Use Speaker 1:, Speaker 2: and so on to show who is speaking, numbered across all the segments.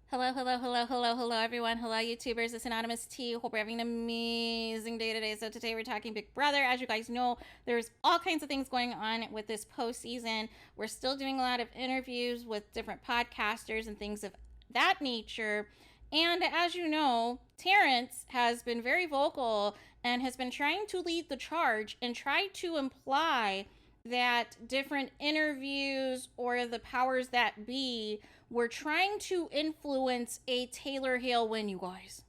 Speaker 1: Hello, hello, hello, hello, hello, everyone. Hello, YouTubers. It's Anonymous T. Hope we're having an amazing day today. So today we're talking Big Brother. As you guys know, there's all kinds of things going on with this postseason. We're still doing a lot of interviews with different podcasters and things of that nature. And as you know, Terrance has been very vocal and has been trying to lead the charge and try to imply that different interviews or the powers that be were trying to influence a Taylor Hale win, you guys.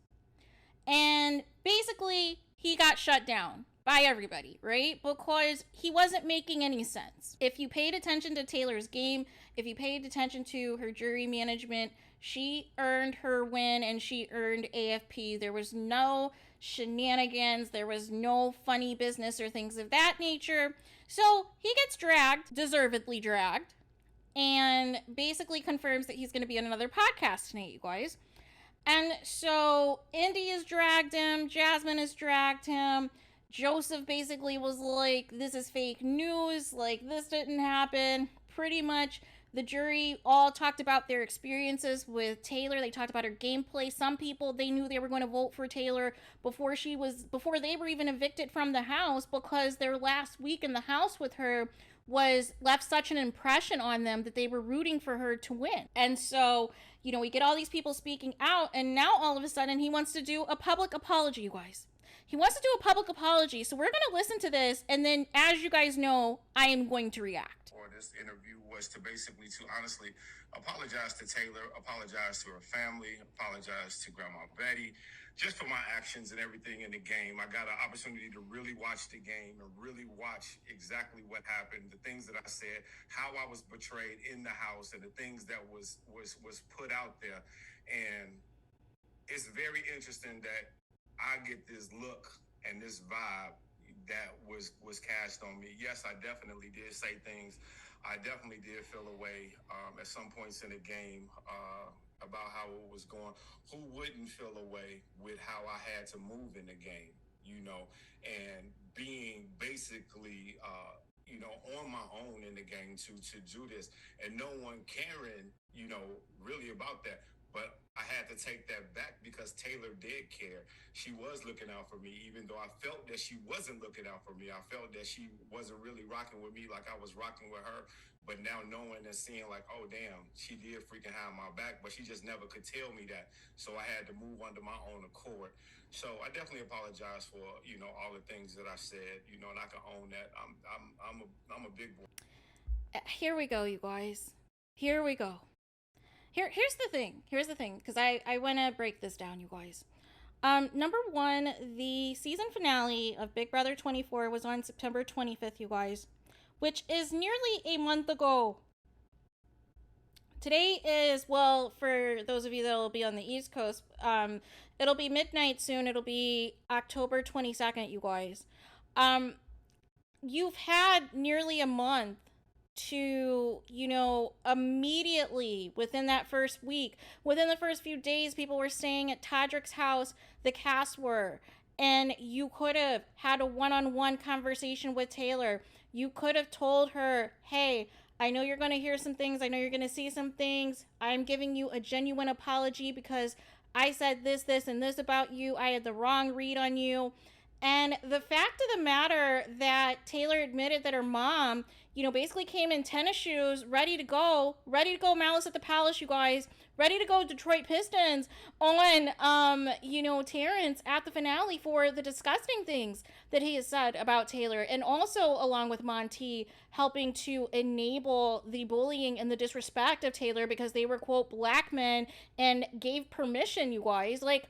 Speaker 1: And basically, he got shut down by everybody, right? Because he wasn't making any sense. If you paid attention to Taylor's game, if you paid attention to her jury management, she earned her win and she earned AFP. There was no shenanigans, there was no funny business or things of that nature. So he gets dragged, deservedly dragged, and basically confirms that he's going to be on another podcast tonight, you guys. And so Indy has dragged him, Jasmine has dragged him. Joseph basically was like, this is fake news, like this didn't happen. Pretty much the jury all talked about their experiences with Taylor. They talked about her gameplay. Some people, they knew they were going to vote for Taylor before they were even evicted from the house, because their last week in the house with her was left such an impression on them that they were rooting for her to win. And so, we get all these people speaking out, and now all of a sudden he wants to do a public apology, you guys. He wants to do a public apology. So we're going to listen to this, and then, as you guys know, I am going to react.
Speaker 2: Or this interview was to honestly apologize to Taylor, apologize to her family, apologize to Grandma Betty, just for my actions and everything in the game. I got an opportunity to really watch the game and really watch exactly what happened, the things that I said, how I was betrayed in the house, and the things that was put out there. And it's very interesting that I get this look and this vibe that was cast on me. Yes, I definitely did say things. I definitely did feel a way at some points in the game about how it was going. Who wouldn't feel a way with how I had to move in the game, and being basically, on my own in the game to do this, and no one caring, really about that. But I had to take that back because Taylor did care. She was looking out for me, even though I felt that she wasn't looking out for me. I felt that she wasn't really rocking with me like I was rocking with her. But now knowing and seeing like, oh, damn, she did freaking have my back, but she just never could tell me that. So I had to move under my own accord. So I definitely apologize for, all the things that I said, and I can own that. I'm a big boy.
Speaker 1: Here we go, you guys. Here we go. Here's the thing, because I want to break this down, you guys. Number one, the season finale of Big Brother 24 was on September 25th, you guys, which is nearly a month ago. Today is, well, for those of you that will be on the East Coast, it'll be midnight soon. It'll be October 22nd, you guys. You've had nearly a month to, immediately within that first week, within the first few days, people were staying at Todrick's house, the cast were, and you could have had a one-on-one conversation with Taylor. You could have told her, hey, I know you're going to hear some things, I know you're going to see some things, I'm giving you a genuine apology because I said this, and this about you, I had the wrong read on you. And the fact of the matter that Taylor admitted that her mom, basically came in tennis shoes, ready to go Malice at the Palace, you guys, ready to go Detroit Pistons on, Terrance at the finale for the disgusting things that he has said about Taylor. And also, along with Monty, helping to enable the bullying and the disrespect of Taylor because they were, quote, black men and gave permission, you guys. Like,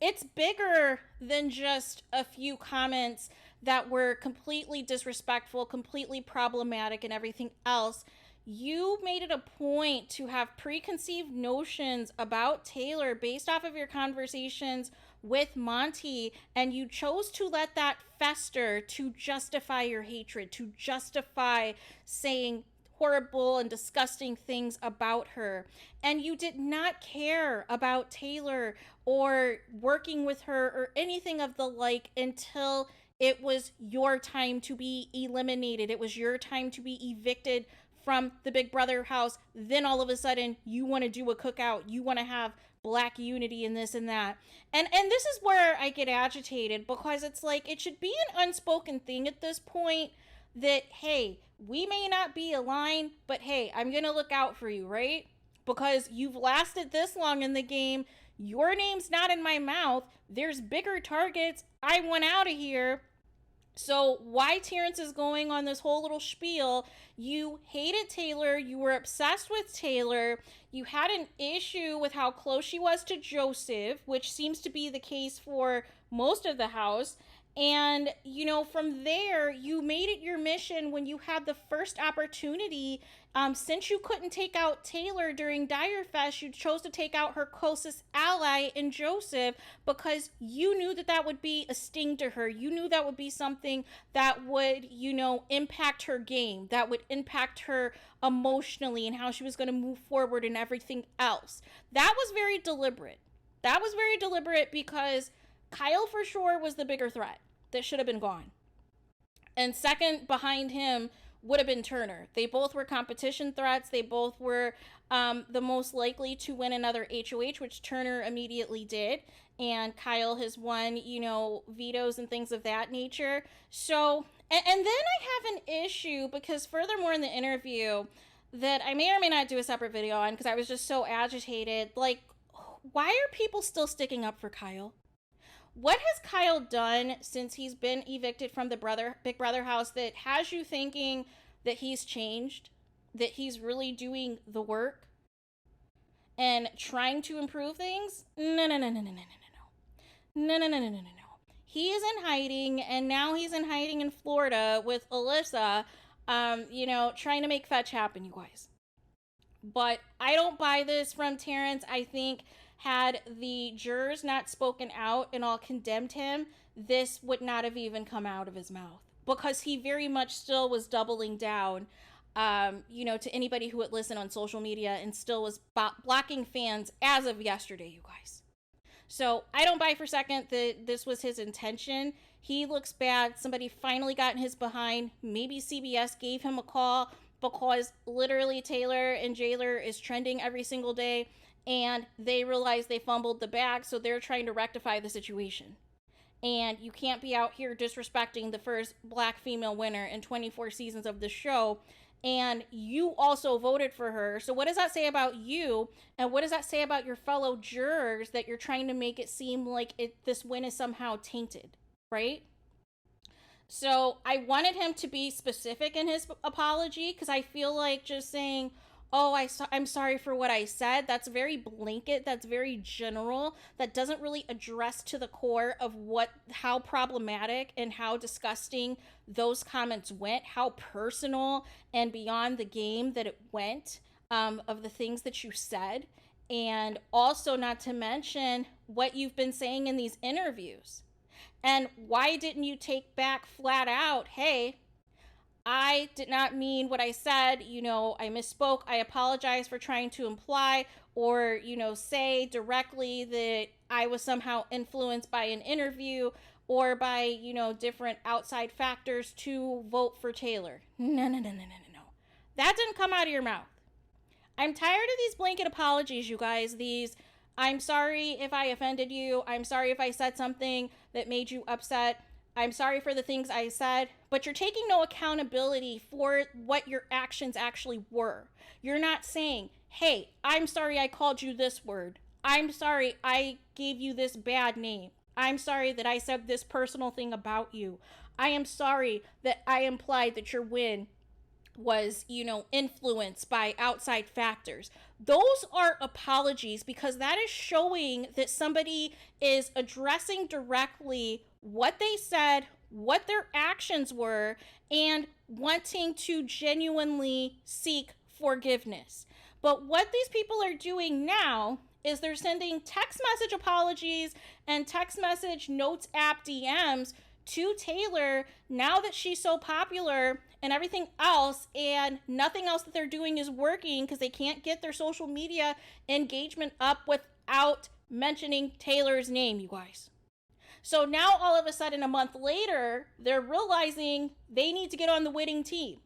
Speaker 1: it's bigger than just a few comments that were completely disrespectful, completely problematic, and everything else. You made it a point to have preconceived notions about Taylor based off of your conversations with Monty, and you chose to let that fester to justify your hatred, to justify saying horrible and disgusting things about her. And you did not care about Taylor or working with her or anything of the like until it was your time to be eliminated. It was your time to be evicted from the Big Brother house, then all of a sudden you want to do a cookout, you want to have Black unity and this and that. And this is where I get agitated, because it's like, it should be an unspoken thing at this point that, hey, we may not be aligned, but hey, I'm gonna look out for you, right? Because you've lasted this long in the game, your name's not in my mouth, there's bigger targets, I want out of here. So why Terrance is going on this whole little spiel, you hated Taylor, you were obsessed with Taylor, you had an issue with how close she was to Joseph, which seems to be the case for most of the house. And, you know, from there, you made it your mission when you had the first opportunity. Since you couldn't take out Taylor during Direfest, you chose to take out her closest ally in Joseph, because you knew that that would be a sting to her. You knew that would be something that would, you know, impact her game, that would impact her emotionally and how she was going to move forward and everything else. That was very deliberate. That was very deliberate, because Kyle for sure was the bigger threat that should have been gone. And second behind him would have been Turner. They both were competition threats. They both were the most likely to win another HOH, which Turner immediately did. And Kyle has won, you know, vetoes and things of that nature. So, and then I have an issue, because furthermore in the interview that I may or may not do a separate video on, because I was just so agitated, like, why are people still sticking up for Kyle? What has Kyle done since he's been evicted from the Big Brother house that has you thinking that he's changed, that he's really doing the work and trying to improve things? No. He is in hiding, and now he's in hiding in Florida with Alyssa, you know, trying to make fetch happen, you guys. But I don't buy this from Terrance. I think had the jurors not spoken out and all condemned him, this would not have even come out of his mouth, because he very much still was doubling down, you know, to anybody who would listen on social media, and still was blocking fans as of yesterday, you guys. So I don't buy for a second that this was his intention. He looks bad. Somebody finally got in his behind. Maybe CBS gave him a call, because literally Taylor and Jailer is trending every single day, and they realize they fumbled the bag, so they're trying to rectify the situation. And you can't be out here disrespecting the first Black female winner in 24 seasons of the show, and you also voted for her. So what does that say about you, and what does that say about your fellow jurors, that you're trying to make it seem like this win is somehow tainted, right? So I wanted him to be specific in his apology, because I feel like just saying, oh, I'm sorry for what I said, that's very blanket, that's very general, that doesn't really address to the core of how problematic and how disgusting those comments went, how personal and beyond the game that it went, of the things that you said, and also not to mention what you've been saying in these interviews. And why didn't you take back flat out, hey, I did not mean what I said, you know, I misspoke, I apologize for trying to imply or, you know, say directly that I was somehow influenced by an interview or by, you know, different outside factors to vote for Taylor. No. That didn't come out of your mouth. I'm tired of these blanket apologies, you guys. I'm sorry if I offended you. I'm sorry if I said something that made you upset. I'm sorry for the things I said, but you're taking no accountability for what your actions actually were. You're not saying, hey, I'm sorry I called you this word. I'm sorry I gave you this bad name. I'm sorry that I said this personal thing about you. I am sorry that I implied that your win was, you know, influenced by outside factors. Those are apologies, because that is showing that somebody is addressing directly what they said, what their actions were, and wanting to genuinely seek forgiveness. But what these people are doing now is they're sending text message apologies and text message notes app DMs to Taylor now that she's so popular and everything else, and nothing else that they're doing is working because they can't get their social media engagement up without mentioning Taylor's name, you guys. So now all of a sudden, a month later, they're realizing they need to get on the winning team.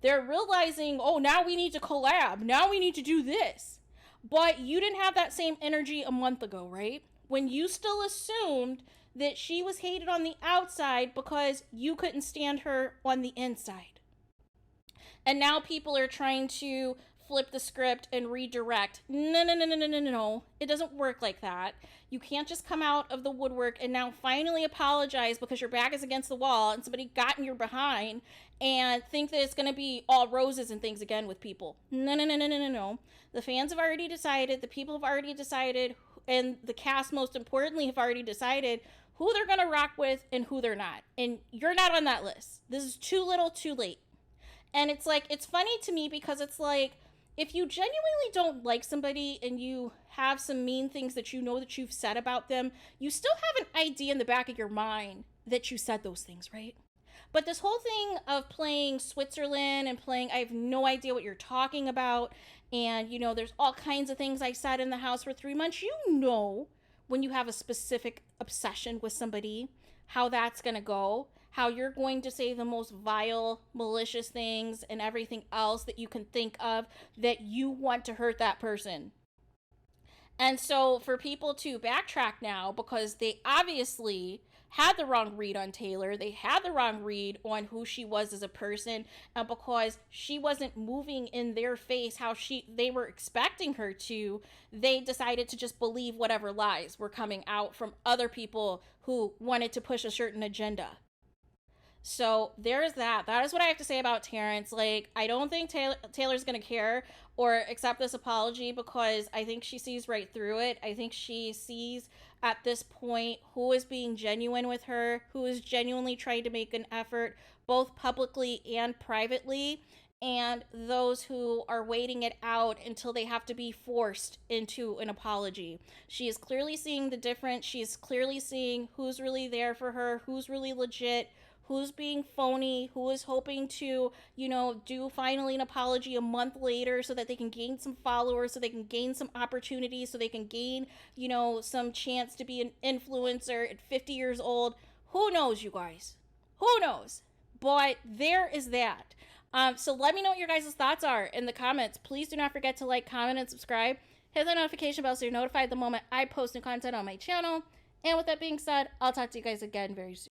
Speaker 1: they're realizing, oh, now we need to collab. Now we need to do this. But you didn't have that same energy a month ago, right? When you still assumed that she was hated on the outside because you couldn't stand her on the inside. And now people are trying to flip the script and redirect. No. It doesn't work like that. You can't just come out of the woodwork and now finally apologize because your back is against the wall and somebody got in your behind and think that it's going to be all roses and things again with people. No. The fans have already decided, the people have already decided, and the cast, most importantly, have already decided who they're going to rock with and who they're not. And you're not on that list. This is too little, too late. And it's like, it's funny to me because it's like, if you genuinely don't like somebody and you have some mean things that you know that you've said about them, you still have an idea in the back of your mind that you said those things, right? But this whole thing of playing Switzerland and playing, I have no idea what you're talking about. And, you know, there's all kinds of things I said in the house for 3 months. You know, when you have a specific obsession with somebody, how that's going to go. How you're going to say the most vile, malicious things and everything else that you can think of that you want to hurt that person. And so for people to backtrack now because they obviously had the wrong read on Taylor, they had the wrong read on who she was as a person, and because she wasn't moving in their face how they were expecting her to, they decided to just believe whatever lies were coming out from other people who wanted to push a certain agenda. So there's that. That is what I have to say about Terrance. Like, I don't think Taylor's going to care or accept this apology because I think she sees right through it. I think she sees at this point who is being genuine with her, who is genuinely trying to make an effort, both publicly and privately, and those who are waiting it out until they have to be forced into an apology. She is clearly seeing the difference. She is clearly seeing who's really there for her, who's really legit, who's being phony, who is hoping to, you know, do finally an apology a month later so that they can gain some followers, so they can gain some opportunities, so they can gain, you know, some chance to be an influencer at 50 years old. Who knows, you guys? Who knows? But there is that. So let me know what your guys' thoughts are in the comments. Please do not forget to like, comment, and subscribe. Hit the notification bell so you're notified the moment I post new content on my channel. And with that being said, I'll talk to you guys again very soon.